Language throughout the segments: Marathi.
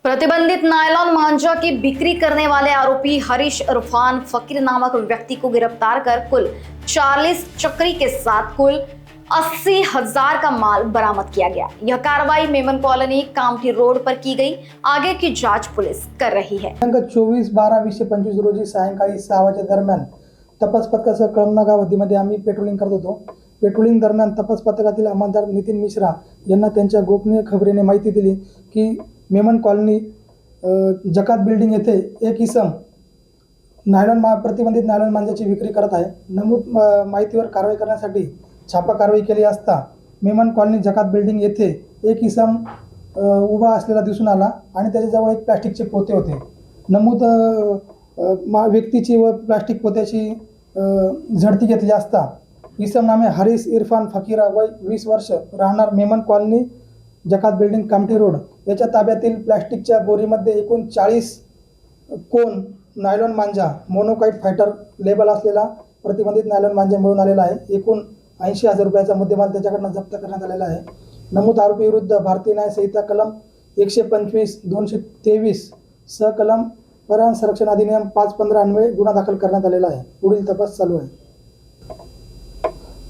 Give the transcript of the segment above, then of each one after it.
प्रतिबंधित नायलॉन मांझा की बिक्री करने वाले आरोपी हरीश इरफान फकीर नामक व्यक्ति को गिरफ्तार कर कुल 40 चक्री के साथ कुल 80,000 का माल बरामद किया गया। यह कार्रवाई मेमन कॉलोनी कामठी रोड पर की गई। आगे की जांच पुलिस कर रही है। 24/12/2025 रोजी सायंकाळी 6 वाजच्या दरम्यान तपास पथकासह कळमना गाव हद्दीमध्ये आम्ही पेट्रोलिंग करत होतो। पेट्रोलिंग दरम्यान तपास पथकातील अंमलदार नितीन मिश्रा यांना त्यांच्या गोपनीय खबरीने माहिती दिली की मेमन कॉलनी जकात बिल्डिंग येथे एक इसम प्रतिबंधित नायलॉन मांजाची विक्री करत आहे। नमूद माहितीवर कारवाई करण्यासाठी छापा कारवाई केली असता मेमन कॉलनी जकात बिल्डिंग येथे एक इसम उभा असलेला दिसून आला आणि त्याच्याजवळ एक प्लास्टिकचे पोते होते। नमूद व्यक्तीची व प्लास्टिक पोत्याची झडती घेतली असता इसम नामे हरीश इरफान फकीरा वय 20 वर्ष राहणार मेमन कॉलनी जकात बिल्डिंग कामठी रोड याच्या ताब्यातील प्लास्टिकच्या बोरीमध्ये एकूण 40 कोन नायलॉन मांजा मोनोकाइट फायटर लेबल असलेला प्रतिबंधित नायलॉन मांजा मिळून आलेला आहे। एकूण 80,000 रुपयाचा मुद्देमाल त्याच्याकडून जप्त करण्यात आलेला आहे। नमूद आरोपी विरुद्ध भारतीय न्याय संहिता कलम 125 223 सहकलम परिवहन संरक्षण अधिनियम 515 अन्वये गुन्हा दाखल करण्यात आलेला आहे। पुढील तपास चालू आहे।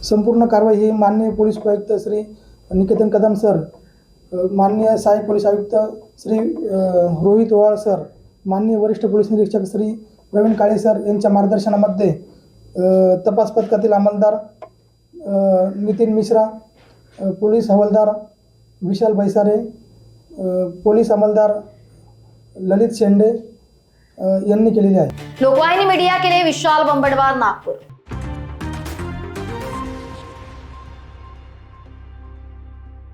संपूर्ण कारवाई ही माननीय पोलीस आयुक्त श्री निकेतन कदम सर, माननीय सहाय्यक पोलीस आयुक्त श्री रोहित ओवाळ सर, माननीय वरिष्ठ पोलीस निरीक्षक श्री प्रवीण काळे सर यांच्या मार्गदर्शनामध्ये तपास पथकातील अंमलदार नितीन मिश्रा, पोलीस हवालदार विशाल बैसारे, पोलीस अंमलदार ललित शेंडे यांनी केलेली आहे। लोकवाहिनी मीडिया के लिए विशाल बंबड़वार, नागपुर।